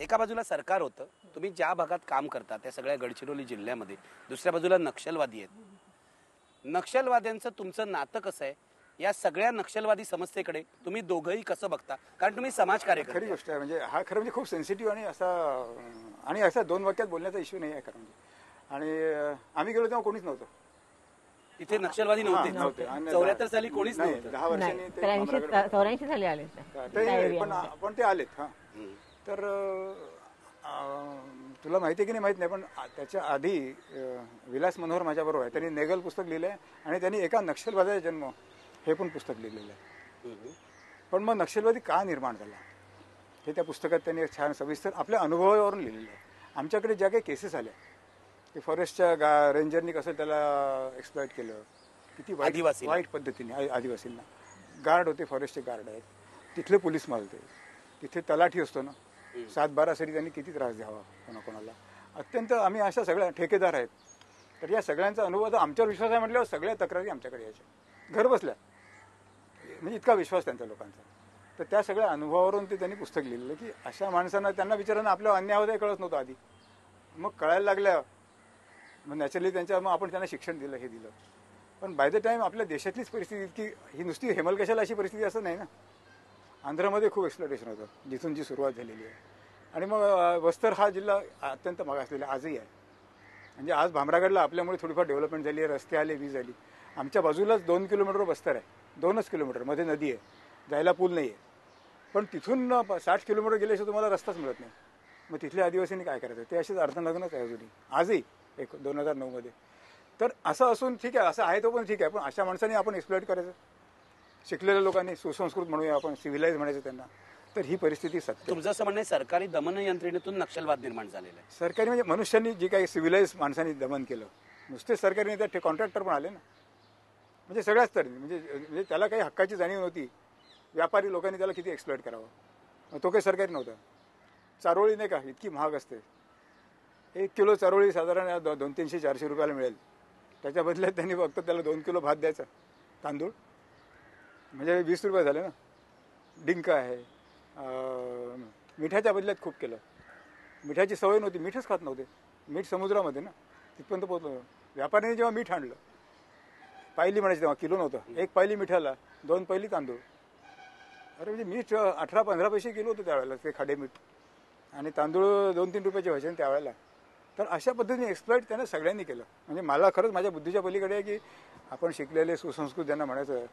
एका बाजूला सरकार होतं, तुम्ही ज्या भागात काम करता त्या सगळ्या गडचिरोली जिल्ह्यामध्ये, दुसऱ्या बाजूला नक्षलवादी आहेत. नक्षलवाद्यांचं तुमचं नातं कसं आहे? या सगळ्या नक्षलवादी समस्येकडे तुम्ही दोघंही कसं बघता? कारण तुम्ही समाजकार्य करता. खरी गोष्ट आहे. म्हणजे हा खरं म्हणजे खूप सेन्सिटिव्ह आणि असा दोन वाक्यात बोलण्याचा इश्यू नाही आहे खरं म्हणजे. आणि आम्ही गेलो तेव्हा कोणीच नव्हतं इथे. नक्षलवादी नव्हते. 74 साली कोणीच नाही. नव्हतं. 10 वर्षांनी ते 84 साली आले पण ते आलेत. हा तर तुला माहिती आहे की नाही माहित नाही, पण त्याच्या आधी विलास मनोहर माझ्याबरोबर आहे. त्यांनी नेगल पुस्तक लिहिलं आहे आणि त्यांनी एका नक्षलवाद्याचा जन्म हे पण पुस्तक लिहिलेलं आहे. पण मग नक्षलवादी का निर्माण झाला हे त्या पुस्तकात त्यांनी छान सविस्तर आपल्या अनुभवावरून लिहिलेलं आहे. आमच्याकडे ज्या काही केसेस आल्या की फॉरेस्टच्या रेंजरनी कसं त्याला एक्सप्लॉइट केलं, किती वाईट पद्धतीने आदिवासींना. गार्ड होते, फॉरेस्टचे गार्ड आहेत, तिथले पोलीस मारते, तिथे तलाठी असतो ना, 7-12 सरी त्यांनी किती त्रास द्यावा कोणाकोणाला. अत्यंत आम्ही अशा सगळ्या ठेकेदार आहेत. तर या सगळ्यांचा अनुभव तर आमच्यावर विश्वास आहे म्हटल्यावर सगळ्या तक्रारी आमच्याकडे यायच्या घर बसल्या. म्हणजे इतका विश्वास त्यांचा लोकांचा. तर त्या सगळ्या अनुभवावरून ते त्यांनी पुस्तक लिहिलेलं की अशा माणसांना त्यांना विचारांना आपल्यावर अन्याय होता हे कळत नव्हतं आधी. मग कळायला लागल्या मग नॅचरली मग आपण त्यांना शिक्षण दिलं, हे दिलं. पण बाय द टाईम आपल्या देशातलीच परिस्थिती इतकी, ही नुसती हेमलकशाला अशी परिस्थिती असं नाही ना. आंध्रमध्ये खूप एक्सप्लॉटेशन होतं जिथून जी सुरुवात झालेली आहे. आणि मग बस्तर हा जिल्हा अत्यंत मागासलेला आजही आहे. म्हणजे आज भामरागडला आपल्यामुळे थोडीफार डेव्हलपमेंट झाली आहे, रस्ते आले, वीज आली. आमच्या बाजूलाच 2 किलोमीटर बस्तर आहे, 2च किलोमीटर, मध्ये नदी आहे, जायला पूल नाही आहे. पण तिथून 60 किलोमीटर गेल्याशिवाय तुम्हाला रस्ताच मिळत नाही. मग तिथल्या आदिवासींनी काय करायचं? ते असेच अर्धनग्नच आहे अजूनही, आजही 2009 तर असं असून ठीक आहे, असं आहे तो पण ठीक आहे. पण अशा माणसांनी आपण एक्सप्लॉइट करायचं. शिकलेल्या लोकांनी, सुसंस्कृत म्हणूया आपण, सिव्हिलाइज म्हणायचं त्यांना. तर ही परिस्थिती सत्य. तुमचं असं म्हणणं सरकारी दमन यंत्रणेतून नक्षलवाद निर्माण झालेला आहे. सरकारी म्हणजे मनुष्यांनी जी काही सिव्हिलाइज माणसांनी दमन केलं. नुसते सरकारी नाही, त्या कॉन्ट्रॅक्टर पण आले ना. म्हणजे सगळ्याच तरी म्हणजे त्याला काही हक्काची जाणीव नव्हती. व्यापारी लोकांनी त्याला किती एक्सप्लॉइट करावं. तो काही सरकारी नव्हता. चारोळी नाही का इतकी महाग असते. 1 किलो चारोळी साधारण 200-300-400 रुपयाला मिळेल. त्याच्या बदल्यात त्यांनी फक्त त्याला 2 किलो भात द्यायचा, तांदूळ, म्हणजे 20 रुपये झाले ना. डिंक आहे. मिठाच्या बदल्यात खूप केलं. मिठाची सवय नव्हती, मीठच खात नव्हते. मीठ समुद्रामध्ये ना, तिथपर्यंत पोहोचलो. व्यापाऱ्याने जेव्हा मीठ आणलं, पायली म्हणायची, तेव्हा किलो नव्हतं, 1 पायली मिठाला 2 पायली तांदूळ. अरे म्हणजे मीठ 18-15 पैसे किलो होतं त्यावेळेला ते खाडे मीठ. आणि तांदूळ 2-3 रुपयाचे व्हायचे त्यावेळेला. तर अशा पद्धतीने एक्सप्लॉइट त्यानं सगळ्यांनी केलं. म्हणजे मला खरंच माझ्या बुद्धीच्या पलीकडे आहे की आपण शिकलेले, सुसंस्कृत ज्यांना म्हणायचं,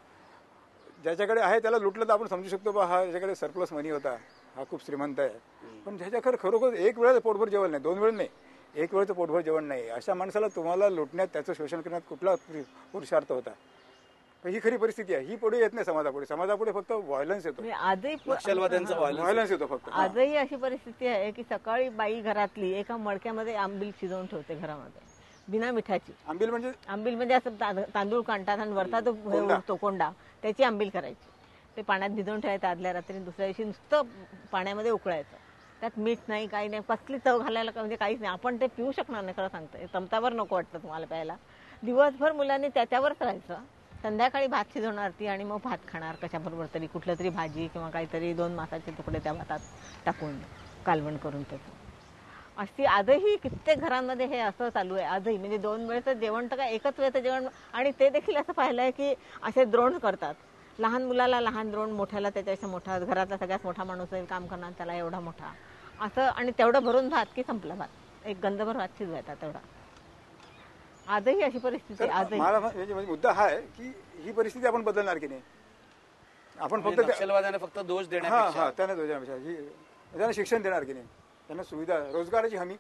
ज्याच्याकडे आहे त्याला लुटलं तर आपण समजू शकतो बा हा याच्याकडे सरप्लस मनी होता, हा खूप श्रीमंत आहे. पण ज्याच्याकडे खरोखर एक वेळेचं पोटभर जेवण नाही, 2 वेळ नाही, 1 वेळचं पोटभर जेवण नाही, अशा माणसाला तुम्हाला लुटण्यात, त्याचं शोषण करण्यात कुठला पुरुषार्थ होता? ही खरी परिस्थिती आहे. ही पुढे येत नाही समाजापुढे. समाजापुढे फक्त व्हायलन्स येतो. आजही नक्षलवाद्यांचा व्हायलन्स येतो फक्त. आजही अशी परिस्थिती आहे की सकाळी बाई घरातली एका मडक्यामध्ये आंबील शिजवून ठेवते घरामध्ये, बिना मिठाची. आंबील म्हणजे असं तांदूळ काढतात आणि वरता तो उरतो कोंडा, त्याची आंबील करायची. ते पाण्यात भिजवून ठेवायचं आदल्या रात्री, दुसऱ्या दिवशी नुसतं पाण्यामध्ये उकळायचं. त्यात मीठ नाही, काही नाही, कसली चव घालायला म्हणजे काहीच नाही. आपण ते पिऊ शकणार नाही, खरं सांगतोय. चमचावर नको वाटतं तुम्हाला प्यायला. दिवसभर मुलांनी त्याच्यावरच राहायचं. संध्याकाळी भात शिजवणार ती आणि मग भात खाणार कशाबरोबर तरी, कुठलं तरी भाजी किंवा काहीतरी 2 मासाचे तुकडे त्या भातात टाकून कालवण करून त्याचं. अशी आजही कित्येक घरांमध्ये हे असं चालू आहे आजही. म्हणजे 2 वेळचं जेवण तर काय, एकच वेळचं जेवण. आणि ते देखील असं पाहिलं आहे की असे द्रोण करतात. लहान मुलाला लहान द्रोण, मोठ्याला त्याच्यापेक्षा मोठा, घरातला सगळ्यात मोठा माणूस आहे काम करणार त्याला एवढा मोठा, असं. आणि तेवढं भरून भात की संपला भात, एक गंधभर भात शिजवायचा तेवढा. आजही अशी परिस्थिती. आजही म्हणजे मुद्दा हा आहे की ही परिस्थिती आपण बदलणार की नाही. आपण फक्त नक्षलवाद्यांना फक्त दोष देण्यापेक्षा त्यांना दोष देण्यापेक्षा त्यांना शिक्षण देणार की नाही, त्यांना सुविधा, रोजगाराची हमी,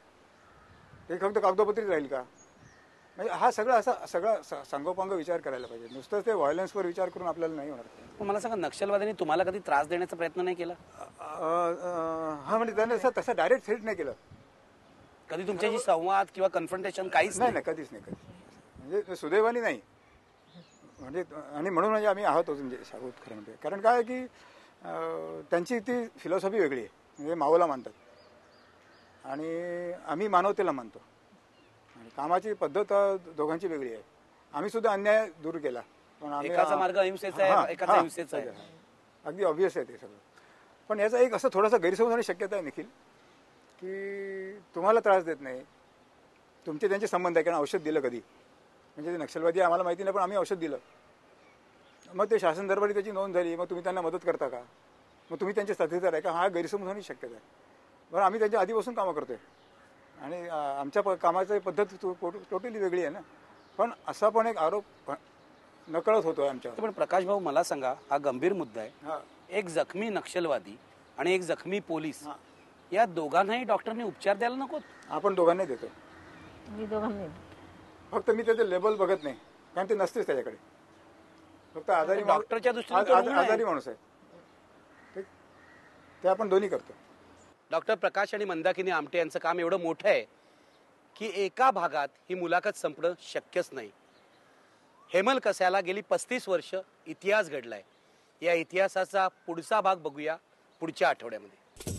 ते फक्त कागदोपत्रीच राहील का? म्हणजे हा सगळा सांगोपांग विचार करायला पाहिजे. नुसतंच ते व्हायलन्सवर विचार करून आपल्याला नाही होणार. मला सांगा, नक्षलवाद्यांनी तुम्हाला कधी त्रास देण्याचा प्रयत्न नाही केला? हा म्हणजे त्यांना तसं डायरेक्ट थ्रेट नाही केलं. कधी तुमच्याशी संवाद किंवा कन्फ्रंटेशन काहीच नाही? कधीच नाही. म्हणजे सुदैवानी नाही. म्हणजे आणि म्हणून म्हणजे आम्ही आहोत म्हणजे सावध खरं म्हणजे. कारण काय आहे की त्यांची ती फिलॉसॉफी वेगळी आहे. म्हणजे मावला मानतात आणि आम्ही मानवतेला मानतो. आणि कामाची पद्धत दोघांची वेगळी आहे. आम्ही सुद्धा अन्याय दूर केला, पण एकाचा मार्ग अहिंसेचा आहे, एकाचा हिंसेचा आहे. अगदी ऑब्व्हियस आहे ते सगळं. पण याचा एक असं थोडासा गैरसमज होण्याची शक्यता आहे निखिल, की तुम्हाला त्रास देत नाही, तुमचे त्यांचे संबंध आहे, कारण औषध दिलं कधी, म्हणजे ते नक्षलवादी आम्हाला माहिती नाही पण आम्ही औषध दिलं, मग ते शासन दरबारी त्याची नोंद झाली, मग तुम्ही त्यांना मदत करता का, मग तुम्ही त्यांचे साथीदार आहे का, हा गैरसमज होण्याची शक्यता आहे. बरं आम्ही त्यांच्या आधीपासून कामं करतोय आणि आमच्या कामाची पद्धत टोटली वेगळी आहे ना, पण असा पण एक आरोप नकळत होतोय आमच्यावर. पण प्रकाश भाऊ मला सांगा, हा गंभीर मुद्दा आहे. हा एक जखमी नक्षलवादी आणि एक जखमी पोलीस, हा. या दोघांनाही डॉक्टरने उपचार द्यायला नको? आपण दोघांनाही देतो, मी दोघांनी फक्त मी त्याचे लेबल बघत नाही, कारण ते नसतेच त्याच्याकडे, फक्त आजारी डॉक्टरच्या दृष्टीने तो रुग्ण आहे. आजारी माणूस आहे, ठीक, ते आपण दोन्ही करतो. डॉक्टर प्रकाश आणि मंदाकिनी आमटे यांचं काम एवढं मोठं आहे की एका भागात ही मुलाखत संपणं शक्यच नाही. हेमल कसायला गेली 35 वर्ष इतिहास घडलाय. या इतिहासाचा पुढचा भाग बघूया पुढच्या आठवड्यामध्ये.